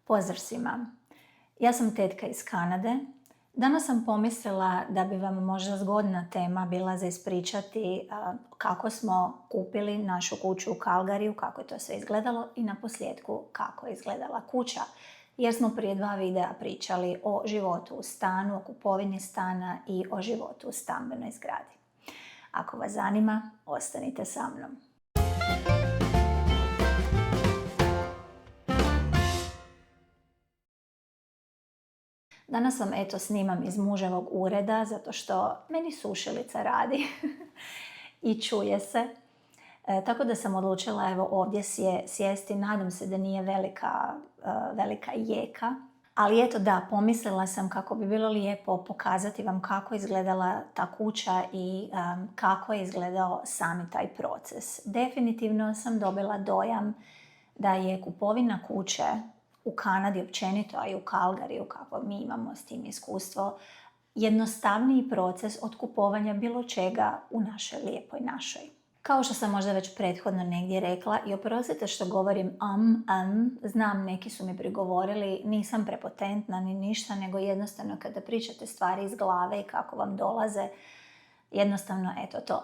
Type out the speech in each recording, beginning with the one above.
Pozdrav svima. Ja sam Tetka iz Kanade. Danas sam pomislila da bi vam možda zgodna tema bila za ispričati kako smo kupili našu kuću u Calgaryju, kako je to sve izgledalo i naposljetku kako je izgledala kuća. Jer smo prije 2 videa pričali o životu u stanu, o kupovini stana i o životu u stambenoj zgradi. Ako vas zanima, ostanite sa mnom. Danas vam snimam iz muževog ureda zato što meni sušilica radi i čuje se. Tako da sam odlučila ovdje sjesti. Nadam se da nije velika jeka. Ali pomislila sam kako bi bilo lijepo pokazati vam kako je izgledala ta kuća i kako je izgledao sami taj proces. Definitivno sam dobila dojam da je kupovina kuće u Kanadi općenito, a i u Calgaryju, kako mi imamo s tim iskustvo, jednostavniji proces od kupovanja bilo čega u našoj lijepoj našoj. Kao što sam možda već prethodno negdje rekla, i oprostite što govorim znam, neki su mi prigovorili, nisam prepotentna ni ništa, nego jednostavno kada pričate stvari iz glave i kako vam dolaze, jednostavno to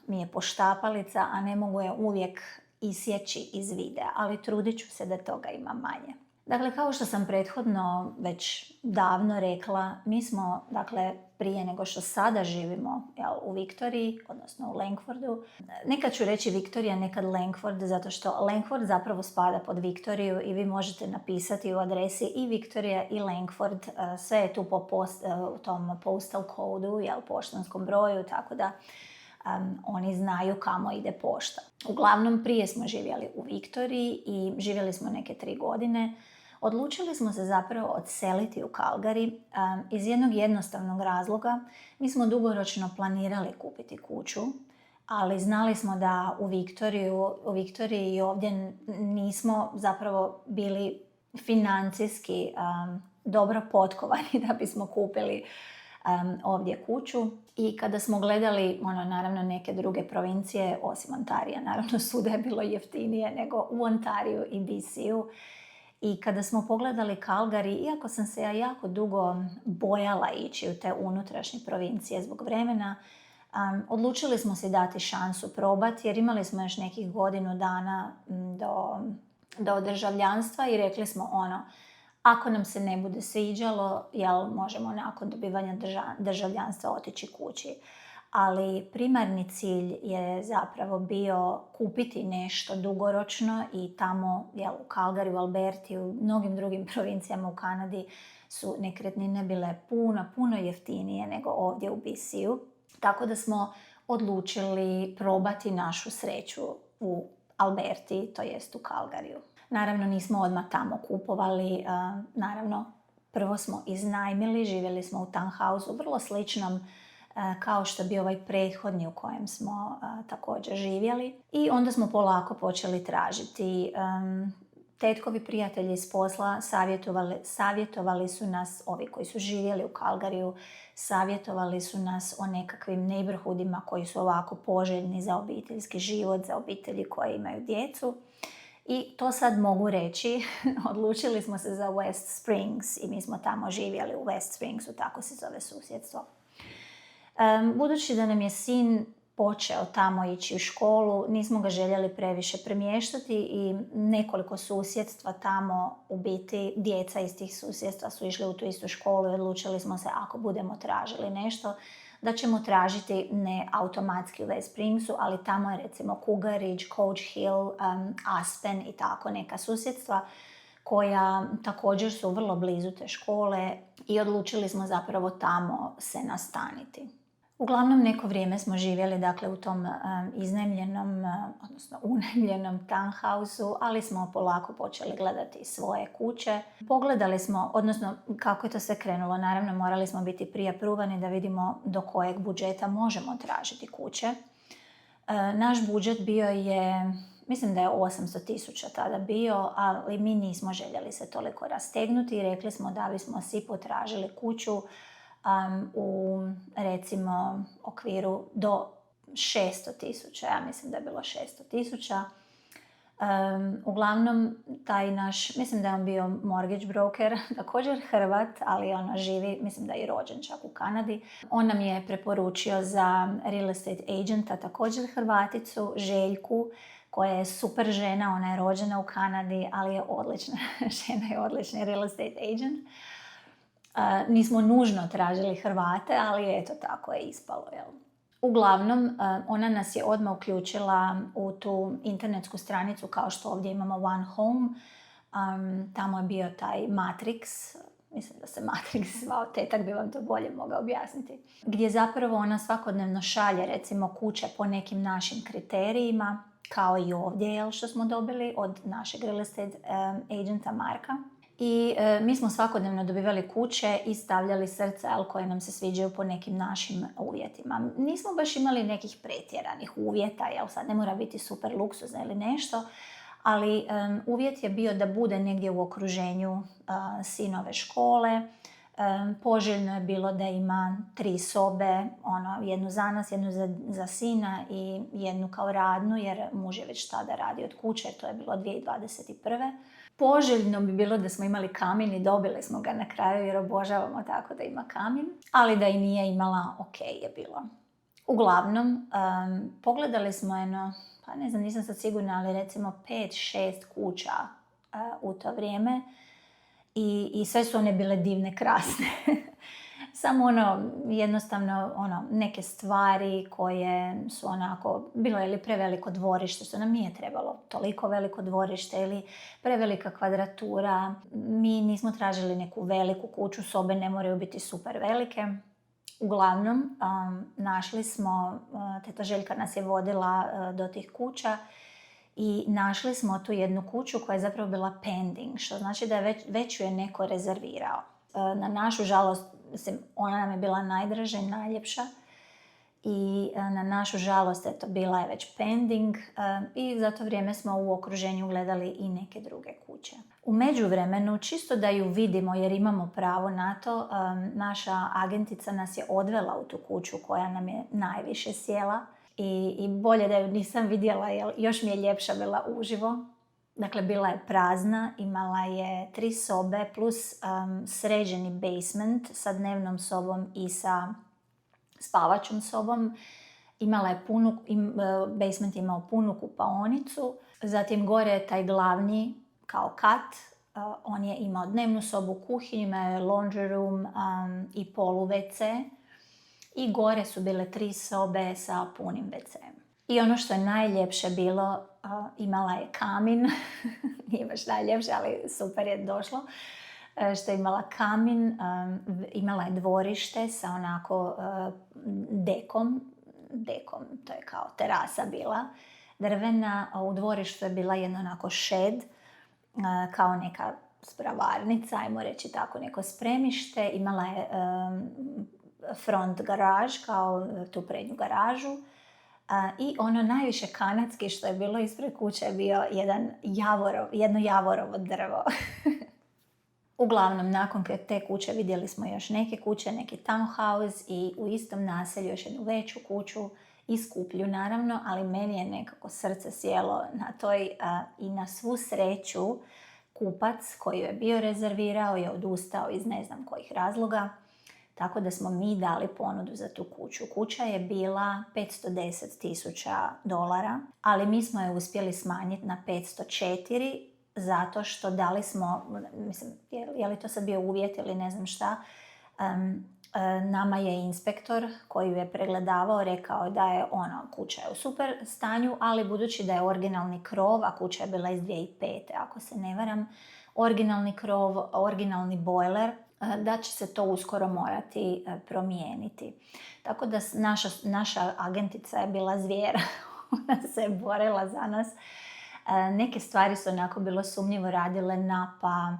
mi je poštapalica, a ne mogu je uvijek isjeći iz videa, ali trudit ću se da toga ima manje. Dakle, kao što sam prethodno već davno rekla, mi smo, prije nego što sada živimo u Viktoriji, odnosno u Langfordu. Nekad ću reći Viktorija, nekad Langford, zato što Langford zapravo spada pod Viktoriju i vi možete napisati u adresi i Viktorija i Langford. Sve je tu po tom postal kodu, poštanskom broju, tako da oni znaju kamo ide pošta. Uglavnom, prije smo živjeli u Viktoriji i živjeli smo neke 3 godine. Odlučili smo se zapravo odseliti u Calgary iz jednog jednostavnog razloga. Mi smo dugoročno planirali kupiti kuću, ali znali smo da u Viktoriji i ovdje nismo zapravo bili financijski dobro potkovani da bismo kupili ovdje kuću. I kada smo gledali naravno neke druge provincije, osim Ontarija, naravno svuda je bilo jeftinije nego u Ontariju i BC-u. I kada smo pogledali Calgary, iako sam se ja jako dugo bojala ići u te unutrašnje provincije zbog vremena, odlučili smo si dati šansu probati, jer imali smo još nekih godinu dana do državljanstva i rekli smo ako nam se ne bude sviđalo, možemo nakon dobivanja državljanstva otići kući. Ali primarni cilj je zapravo bio kupiti nešto dugoročno i tamo u Calgary, u Alberti, u mnogim drugim provincijama u Kanadi su nekretnine bile puno jeftinije nego ovdje u BC-u. Tako da smo odlučili probati našu sreću u Alberti, to jest u Calgaryju. Naravno, nismo odmah tamo kupovali. Prvo smo iznajmili, živjeli smo u townhouse-u, vrlo sličnom kao što bi ovaj prethodni u kojem smo također živjeli. I onda smo polako počeli tražiti. Tetkovi prijatelji iz posla savjetovali su nas, ovi koji su živjeli u Calgaryju, savjetovali su nas o nekakvim neighborhoodima koji su ovako poželjni za obiteljski život, za obitelji koje imaju djecu. I to sad mogu reći, odlučili smo se za West Springs i mi smo tamo živjeli u West Springsu, tako se zove susjedstvo. Budući da nam je sin počeo tamo ići u školu, nismo ga željeli previše premještati i nekoliko susjedstva tamo, u biti djeca iz tih susjedstva su išli u tu istu školu i odlučili smo se, ako budemo tražili nešto, da ćemo tražiti ne automatski u West Springsu, ali tamo je recimo Cougar Ridge, Coach Hill, Aspen i tako neka susjedstva koja također su vrlo blizu te škole i odlučili smo zapravo tamo se nastaniti. Uglavnom, neko vrijeme smo živjeli u tom iznajmljenom, odnosno unajmljenom townhouse-u, ali smo polako počeli gledati svoje kuće. Pogledali smo, odnosno kako je to sve krenulo, naravno morali smo biti pre-approvani da vidimo do kojeg budžeta možemo tražiti kuće. Naš budžet bio je, mislim da je 800.000 tada bio, ali mi nismo željeli se toliko rastegnuti i rekli smo da bismo svi potražili kuću u recimo okviru do 600.000, ja mislim da je bilo 600.000. Uglavnom, taj naš, mislim da je on bio mortgage broker, također Hrvat, ali ona živi, mislim da je i rođen čak u Kanadi. On nam je preporučio za real estate agenta, također Hrvaticu, Željku, koja je super žena, ona je rođena u Kanadi, ali je odlična žena i odlični real estate agent. Nismo nužno tražili Hrvate, ali eto tako je ispalo, jel? Uglavnom, ona nas je odmah uključila u tu internetsku stranicu kao što ovdje imamo One Home. Tamo je bio taj Matrix, mislim da se Matrix zvao, tetak bi vam to bolje mogao objasniti. Gdje zapravo ona svakodnevno šalje recimo kuće po nekim našim kriterijima, kao i ovdje, jel, što smo dobili od našeg real estate agenta Marka. I mi smo svakodnevno dobivali kuće i stavljali srce, ali koje nam se sviđaju po nekim našim uvjetima. Nismo baš imali nekih pretjeranih uvjeta, jel sad ne mora biti super luksuzna ili nešto, ali uvjet je bio da bude negdje u okruženju sinove škole. Poželjno je bilo da ima 3 sobe, jednu za nas, jednu za sina i jednu kao radnu, jer muž je već tada radio od kuće, to je bilo 2021. Poželjno bi bilo da smo imali kamin i dobili smo ga na kraju jer obožavamo tako da ima kamin, ali da i nije imala, ok je bilo. Uglavnom, pogledali smo pa ne znam, nisam sad sigurna, ali recimo 5-6 kuća u to vrijeme i sve su one bile divne, krasne. Samo jednostavno neke stvari koje su onako, bilo je ili preveliko dvorište, što nam nije trebalo toliko veliko dvorište ili prevelika kvadratura. Mi nismo tražili neku veliku kuću, sobe ne moraju biti super velike. Uglavnom, našli smo, teta Željka nas je vodila do tih kuća i našli smo tu jednu kuću koja je zapravo bila pending, što znači da je već ju je neko rezervirao. Na našu žalost, ona nam je bila najdraža i najljepša i na našu žalost bila je već pending i za to vrijeme smo u okruženju gledali i neke druge kuće. U međuvremenu, čisto da ju vidimo jer imamo pravo na to, naša agentica nas je odvela u tu kuću koja nam je najviše sjela i bolje da ju nisam vidjela jer još mi je ljepša bila uživo. Dakle, bila je prazna, imala je 3 sobe plus sređeni basement sa dnevnom sobom i sa spavačom sobom. Imala je basement imao punu kupaonicu. Zatim gore je taj glavni kao kat. On je imao dnevnu sobu, kuhinju, imao je laundry room i polu WC. I gore su bile 3 sobe sa punim WC-em. I ono što je najljepše bilo, imala je kamin, nije baš najljepše, ali super je došlo, što je imala kamin, imala je dvorište sa onako dekom, to je kao terasa bila, drvena, u dvorištu je bila jedna onako shed, kao neka spravarnica, ajmo reći tako, neko spremište, imala je front garaž, kao tu prednju garažu. I ono najviše kanadski što je bilo ispred kuće je bio jedno javorovo drvo. Uglavnom, nakon te kuće vidjeli smo još neke kuće, neki townhouse i u istom naselju još jednu veću kuću i skuplju naravno, ali meni je nekako srce sjelo na toj i na svu sreću kupac koji je bio rezervirao je odustao iz ne znam kojih razloga. Tako da smo mi dali ponudu za tu kuću. Kuća je bila $510,000, ali mi smo je uspjeli smanjiti na 504 zato što dali smo, mislim, je li to sad bio uvjet ili ne znam šta, nama je inspektor koji ju je pregledavao rekao da je kuća je u super stanju, ali budući da je originalni krov, a kuća je bila iz 2005. Ako se ne varam, originalni krov, originalni bojler, da će se to uskoro morati promijeniti. Tako da naša agentica je bila zvijera, ona se je borila za nas. Neke stvari su onako bilo sumnjivo radile napa,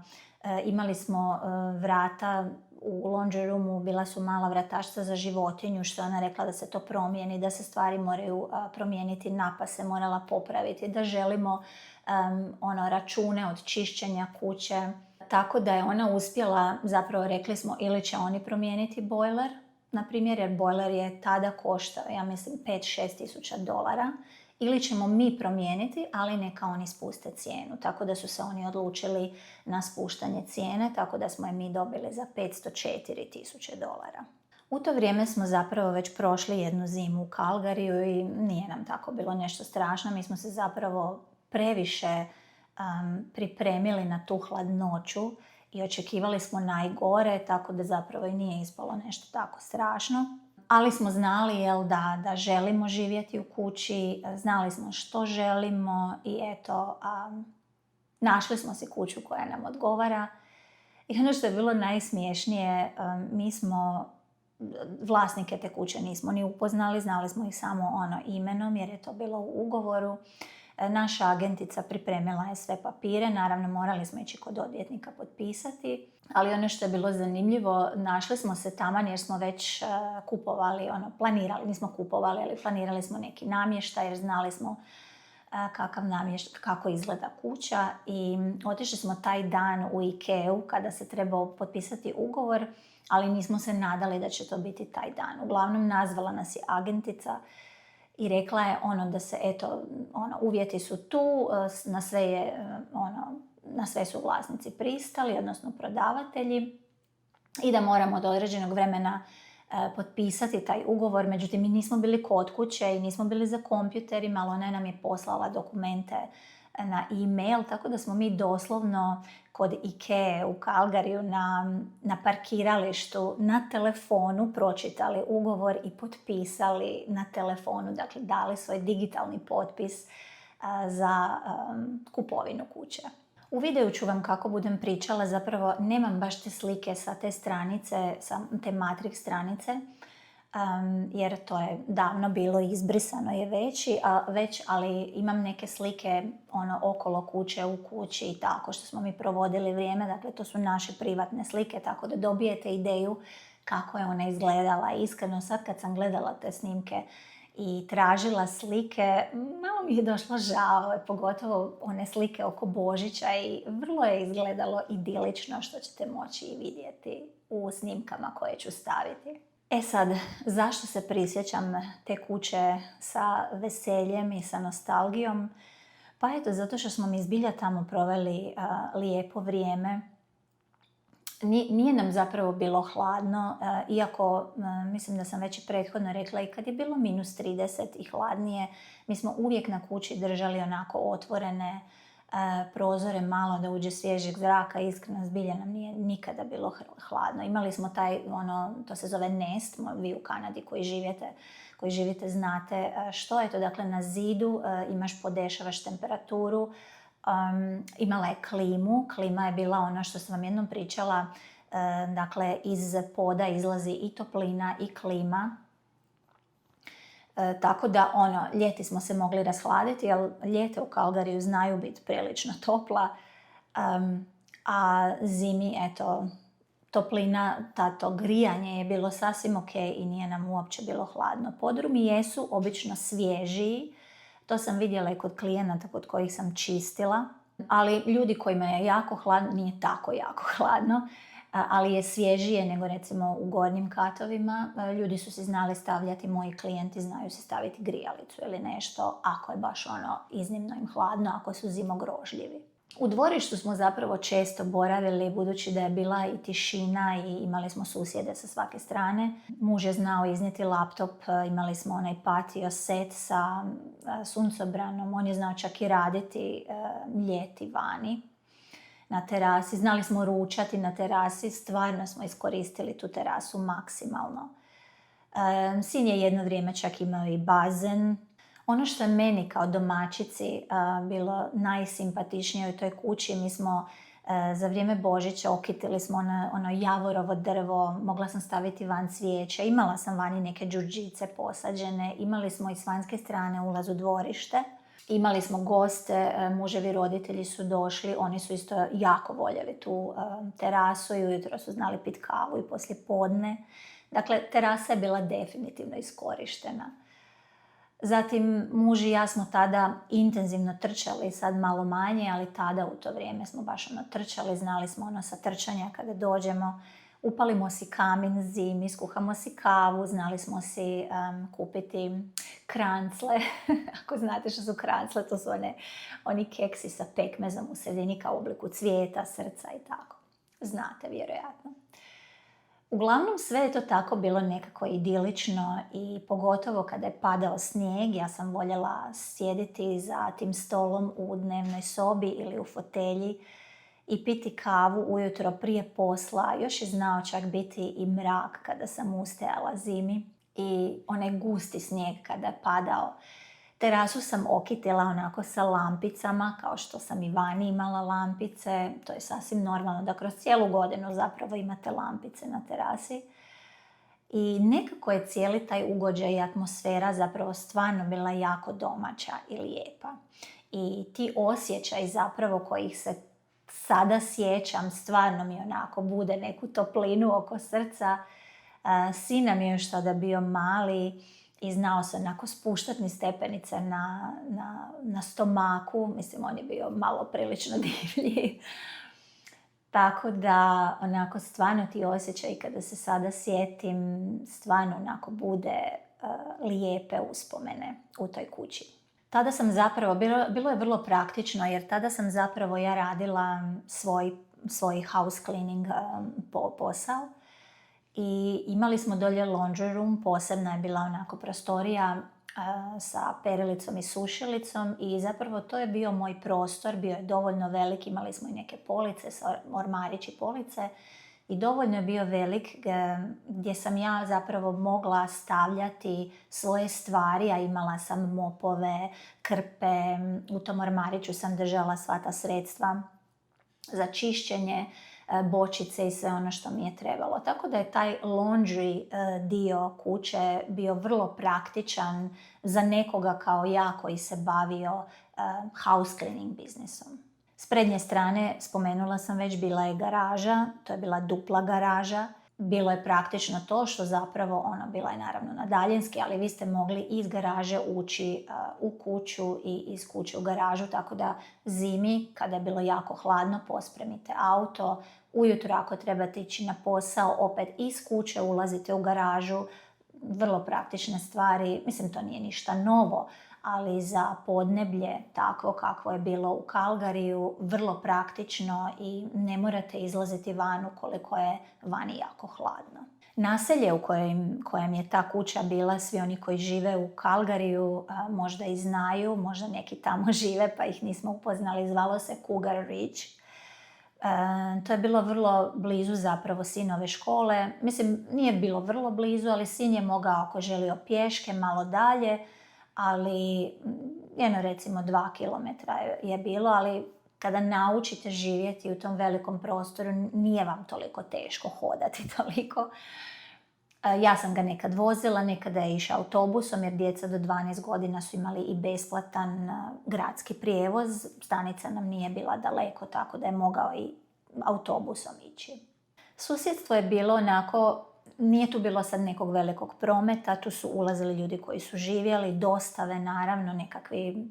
imali smo vrata u laundry roomu, bila su mala vratašca za životinju, što je ona rekla da se to promijeni, da se stvari moraju promijeniti, napa se morala popraviti, da želimo račune od čišćenja kuće. Tako da je ona uspjela, zapravo rekli smo, ili će oni promijeniti bojler, na primjer, jer bojler je tada koštao, ja mislim, $5-6 tisuća ili ćemo mi promijeniti, ali neka oni spuste cijenu. Tako da su se oni odlučili na spuštanje cijene, tako da smo je mi dobili za $504,000. U to vrijeme smo zapravo već prošli jednu zimu u Calgaryju i nije nam tako bilo nešto strašno. Mi smo se zapravo previše pripremili na tu hladnoću i očekivali smo najgore, tako da zapravo i nije ispalo nešto tako strašno. Ali smo znali da želimo živjeti u kući, znali smo što želimo i eto, našli smo si kuću koja nam odgovara. I ono što je bilo najsmiješnije, mi smo vlasnike te kuće nismo ni upoznali, znali smo ih samo imenom jer je to bilo u ugovoru. Naša agentica pripremila je sve papire, naravno morali smo ići kod odvjetnika potpisati, ali ono što je bilo zanimljivo, našli smo se taman jer smo već kupovali, planirali, nismo kupovali, ali planirali smo neki namještaj jer znali smo kako izgleda kuća i otišli smo taj dan u Ikeu kada se trebao potpisati ugovor, ali nismo se nadali da će to biti taj dan. Uglavnom nazvala nas je agentica i rekla je da se uvjeti su tu, na sve su vlasnici pristali, odnosno prodavatelji, i da moramo do određenog vremena potpisati taj ugovor. Međutim, mi nismo bili kod kuće i nismo bili za kompjuterima, ali ona nam je poslala dokumente na e-mail, tako da smo mi doslovno kod Ikee u Calgaryju na parkiralištu na telefonu pročitali ugovor i potpisali na telefonu, dakle dali svoj digitalni potpis za kupovinu kuće. U videu ću vam kako budem pričala, zapravo nemam baš te slike sa te stranice, sa te Matrix stranice, jer to je davno bilo izbrisano je već, ali imam neke slike okolo kuće, u kući i tako što smo mi provodili vrijeme, dakle to su naše privatne slike, tako da dobijete ideju kako je ona izgledala. Iskreno sad kad sam gledala te snimke i tražila slike, malo mi je došlo žao, pogotovo one slike oko Božića, i vrlo je izgledalo idilično, što ćete moći i vidjeti u snimkama koje ću staviti. E sad, zašto se prisjećam te kuće sa veseljem i sa nostalgijom? Pa eto, zato što smo mi zbilja tamo proveli lijepo vrijeme. Nije nam zapravo bilo hladno, iako mislim da sam već i prethodno rekla, i kad je bilo -30 i hladnije, mi smo uvijek na kući držali onako otvorene prozore malo da uđe svježeg zraka. Iskreno, zbilja nam nije nikada bilo hladno. Imali smo to se zove nest, vi u Kanadi koji živite znate što je to. Dakle, na zidu imaš, podešavaš temperaturu, imala je klimu. Klima je bila ono što sam vam jednom pričala, dakle iz poda izlazi i toplina i klima. Tako da ljeti smo se mogli rashladiti, jer ljete u Calgaryju znaju biti prilično topla, a zimi, toplina, to grijanje je bilo sasvim ok i nije nam uopće bilo hladno. Podrumi jesu obično svježiji, to sam vidjela i kod klijenata kod kojih sam čistila, ali ljudi kojima je jako hladno, nije tako jako hladno, ali je svježije nego recimo u gornjim katovima. Ljudi su si znali stavljati, moji klijenti znaju si staviti grijalicu ili nešto ako je baš iznimno im hladno, ako su zimogrožljivi. U dvorištu smo zapravo često boravili, budući da je bila i tišina i imali smo susjede sa svake strane. Muž je znao iznijeti laptop, imali smo onaj patio set sa suncobranom, on je znao čak i raditi ljeti vani na terasi. Znali smo ručati na terasi, stvarno smo iskoristili tu terasu maksimalno. Sin je jedno vrijeme čak imao i bazen. Ono što je meni kao domaćici bilo najsimpatičnije u toj kući, mi smo za vrijeme Božića okitili smo ono javorovo drvo, mogla sam staviti van cvijeće, imala sam vani neke đurđice posađene, imali smo i s vanjske strane ulaz u dvorište. Imali smo goste, muževi roditelji su došli, oni su isto jako voljeli tu terasu i ujutro su znali pit kavu i poslije podne. Dakle, terasa je bila definitivno iskorištena. Zatim, muž i ja smo tada intenzivno trčali, sad malo manje, ali tada u to vrijeme smo baš trčali, znali smo sa trčanja kada dođemo upalimo si kamin zimi, skuhamo si kavu, znali smo si kupiti krancle. Ako znate što su krancle, to su oni keksi sa pekmezom u sredini kao u obliku cvijeta, srca i tako. Znate vjerojatno. Uglavnom sve je to tako bilo nekako idilično i pogotovo kada je padao snijeg, ja sam voljela sjediti za tim stolom u dnevnoj sobi ili u fotelji i piti kavu ujutro prije posla. Još je znao čak biti i mrak kada sam ustajala zimi i onaj gusti snijeg kada je padao. Terasu sam okitila onako sa lampicama, kao što sam i vani imala lampice. To je sasvim normalno da kroz cijelu godinu zapravo imate lampice na terasi. I nekako je cijeli taj ugođaj i atmosfera zapravo stvarno bila jako domaća i lijepa. I ti osjećaji zapravo kojih se sada sjećam, stvarno mi onako bude neku toplinu oko srca. Sin nam je još tada bio mali i znao se onako spuštati niz stepenice na stomaku. Mislim, on je bio malo prilično divlji. Tako da, onako, stvarno ti osjećaj kada se sada sjetim, stvarno onako bude lijepe uspomene u toj kući. Tada sam zapravo, bilo je vrlo praktično jer tada sam zapravo ja radila svoj house cleaning posao. I imali smo dolje laundry room, posebna je bila onako prostorija sa perilicom i sušilicom i zapravo to je bio moj prostor, bio je dovoljno velik, imali smo i neke police, ormarići police i dovoljno je bio velik gdje sam ja zapravo mogla stavljati svoje stvari, a imala sam mopove, krpe, u tom ormariću sam držala sva ta sredstva za čišćenje, bočice i sve ono što mi je trebalo. Tako da je taj laundry dio kuće bio vrlo praktičan za nekoga kao ja koji se bavio house cleaning biznisom. S prednje strane, spomenula sam već, bila je garaža, to je bila dupla garaža. Bilo je praktično to što zapravo bila je naravno na daljinski, ali vi ste mogli iz garaže ući u kuću i iz kuće u garažu, tako da zimi, kada je bilo jako hladno, pospremite auto, ujutro ako trebate ići na posao, opet iz kuće ulazite u garažu, vrlo praktične stvari. Mislim, to nije ništa novo, ali za podneblje takvo kakvo je bilo u Calgaryju, vrlo praktično i ne morate izlaziti van ukoliko je vani jako hladno. Naselje u kojem je ta kuća bila, svi oni koji žive u Calgaryju možda i znaju, možda neki tamo žive pa ih nismo upoznali, zvalo se Cougar Ridge. To je bilo vrlo blizu zapravo sinove škole. Mislim, nije bilo vrlo blizu, ali sin je mogao, ako želio pješke, malo dalje, ali recimo 2 kilometra je bilo, ali kada naučite živjeti u tom velikom prostoru, nije vam toliko teško hodati toliko. Ja sam ga nekad vozila, nekada je išao autobusom jer djeca do 12 godina su imali i besplatan gradski prijevoz. Stanica nam nije bila daleko, tako da je mogao i autobusom ići. Susjedstvo je bilo onako, nije tu bilo sad nekog velikog prometa, tu su ulazili ljudi koji su živjeli, dostave naravno, nekakvi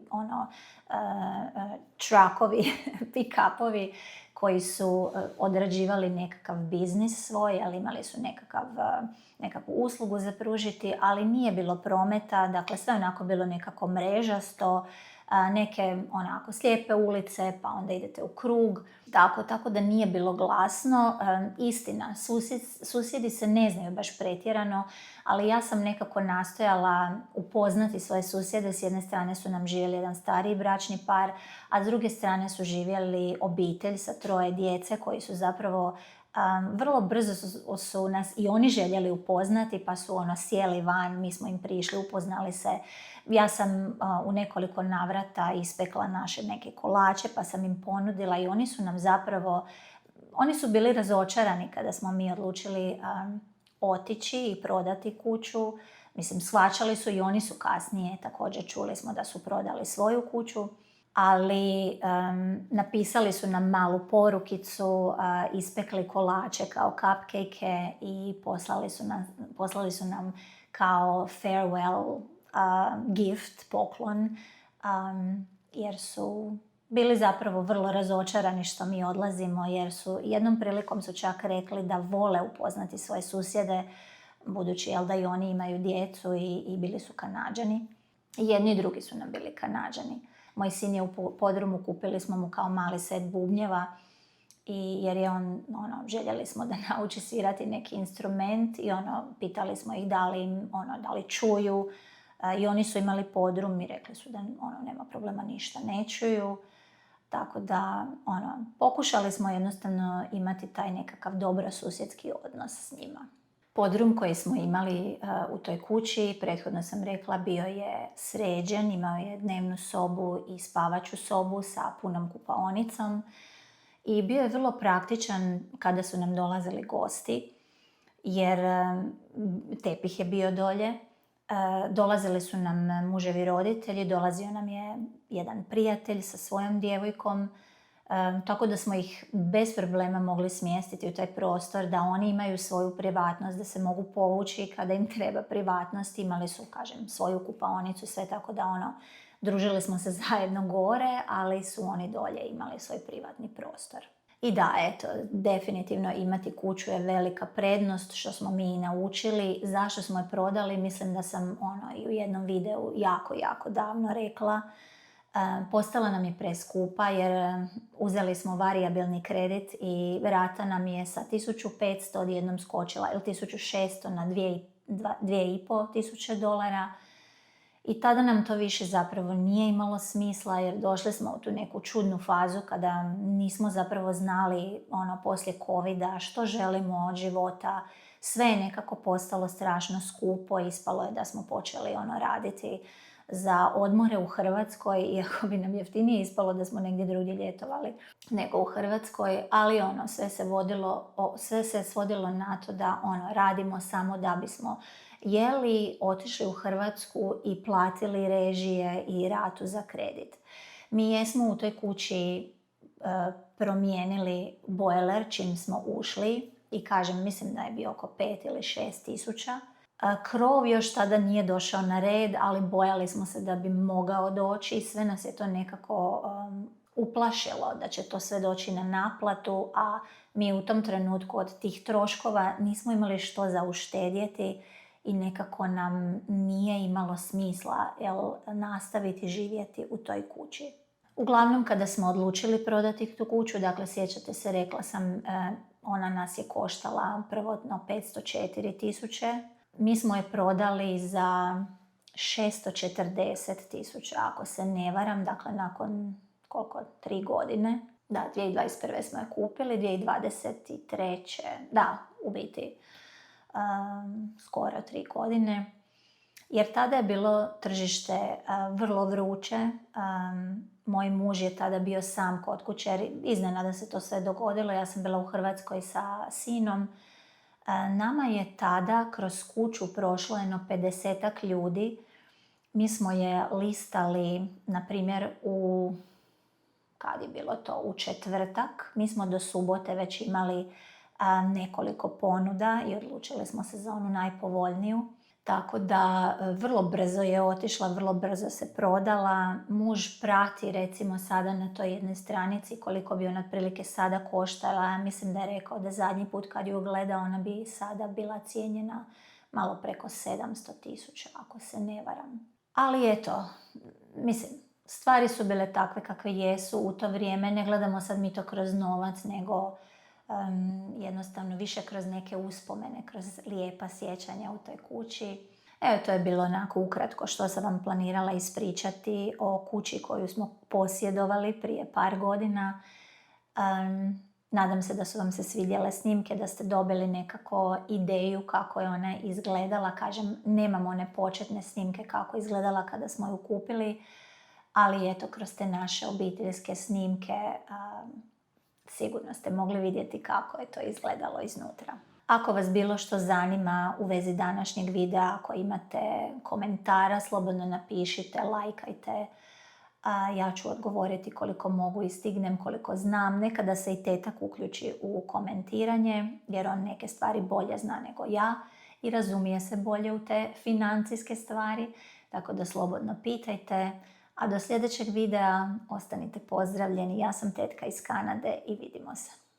truckovi, pick-upovi koji su odrađivali nekakav biznis svoj, ali imali su nekakvu uslugu za pružiti, ali nije bilo prometa, dakle sve onako bilo nekako mrežasto, neke onako slijepe ulice, pa onda idete u krug, tako da nije bilo glasno. Istina, susjedi se ne znaju baš pretjerano, ali ja sam nekako nastojala upoznati svoje susjede. S jedne strane su nam živjeli jedan stariji bračni par, a s druge strane su živjeli obitelj sa 3 djece koji su zapravo vrlo brzo su nas i oni željeli upoznati, pa su sjeli van, mi smo im prišli, upoznali se. Ja sam u nekoliko navrata ispekla naše neke kolače, pa sam im ponudila i oni su nam zapravo, oni su bili razočarani kada smo mi odlučili otići i prodati kuću. Mislim, shvaćali su i oni su kasnije, također čuli smo da su prodali svoju kuću. Ali napisali su nam malu porukicu, ispekli kolače kao cupcake i poslali su nam kao farewell gift, poklon, jer su bili zapravo vrlo razočarani što mi odlazimo, jer su jednom prilikom su čak rekli da vole upoznati svoje susjede, budući da i oni imaju djecu i bili su Kanađani. Jedni i drugi su nam bili Kanađani. Moj sin je u podrumu, kupili smo mu kao mali set bubnjeva, jer je on, željeli smo da nauči svirati neki instrument i pitali smo ih da li čuju. I oni su imali podrum i rekli su da nema problema, ništa ne čuju. Tako da, pokušali smo jednostavno imati taj nekakav dobrosusjedski odnos s njima. Podrum koji smo imali u toj kući, prethodno sam rekla, bio je sređen, imao je dnevnu sobu i spavaću sobu sa punom kupaonicom i bio je vrlo praktičan kada su nam dolazili gosti, jer tepih je bio dolje. Dolazili su nam muževi roditelji, dolazio nam je jedan prijatelj sa svojom djevojkom, tako da smo ih bez problema mogli smjestiti u taj prostor, da oni imaju svoju privatnost, da se mogu povući kada im treba privatnost. Imali su, svoju kupaonicu, sve, tako da družili smo se zajedno gore, ali su oni dolje imali svoj privatni prostor. I da, definitivno imati kuću je velika prednost, što smo mi naučili. Zašto smo je prodali? Mislim da sam i u jednom videu jako davno rekla. Postala nam je preskupa jer uzeli smo varijabilni kredit i rata nam je sa 1500 odjednom skočila, ili 1600 na $2,500. I tada nam to više zapravo nije imalo smisla, jer došli smo u tu neku čudnu fazu kada nismo zapravo znali poslije covida što želimo od života. Sve je nekako postalo strašno skupo, ispalo je da smo počeli raditi za odmore u Hrvatskoj, iako bi nam jeftinije ispalo da smo negdje drugdje ljetovali nego u Hrvatskoj, ali sve se svodilo na to da radimo samo da bismo jeli, otišli u Hrvatsku i platili režije i ratu za kredit. Mi jesmo u toj kući promijenili bojler čim smo ušli i mislim da je bio oko 5 ili 6 tisuća. Krov još tada nije došao na red, ali bojali smo se da bi mogao doći i sve nas je to nekako uplašilo da će to sve doći na naplatu, a mi u tom trenutku od tih troškova nismo imali što za uštedjeti i nekako nam nije imalo smisla nastaviti živjeti u toj kući. Uglavnom, kada smo odlučili prodati tu kuću, dakle, sjećate se, rekla sam, ona nas je koštala prvotno 504.000. Mi smo je prodali za 640.000, ako se ne varam, dakle nakon 3 godine. Da, 2021. smo je kupili, 2023. Da, u biti skoro 3 godine. Jer tada je bilo tržište vrlo vruće. Moj muž je tada bio sam kod kuće, jer iznenada se to sve dogodilo. Ja sam bila u Hrvatskoj sa sinom. Nama je tada kroz kuću prošlo jedno 50-ak ljudi. Mi smo je listali, na primjer, kad je bilo to, u četvrtak. Mi smo do subote već imali nekoliko ponuda i odlučili smo se za onu najpovoljniju. Tako da vrlo brzo je otišla, vrlo brzo se prodala. Muž prati recimo sada na toj jednoj stranici koliko bi ona otprilike sada koštala. Mislim da je rekao da zadnji put kad ju gleda ona bi sada bila cijenjena malo preko 700.000, ako se ne varam. Ali eto, stvari su bile takve kakve jesu u to vrijeme. Ne gledamo sad mi to kroz novac, nego jednostavno više kroz neke uspomene, kroz lijepa sjećanja u toj kući. Evo, to je bilo onako ukratko što sam vam planirala ispričati o kući koju smo posjedovali prije par godina. Nadam se da su vam se svidjele snimke, da ste dobili nekako ideju kako je ona izgledala. Kažem, nemam one početne snimke kako je izgledala kada smo ju kupili, ali eto, kroz te naše obiteljske snimke sigurno ste mogli vidjeti kako je to izgledalo iznutra. Ako vas bilo što zanima u vezi današnjeg videa, ako imate komentara, slobodno napišite, lajkajte. Ja ću odgovoriti koliko mogu i stignem, koliko znam. Nekada se i tetak uključi u komentiranje, jer on neke stvari bolje zna nego ja i razumije se bolje u te financijske stvari. Tako da slobodno pitajte. A do sljedećeg videa ostanite pozdravljeni. Ja sam Tetka iz Kanade i vidimo se.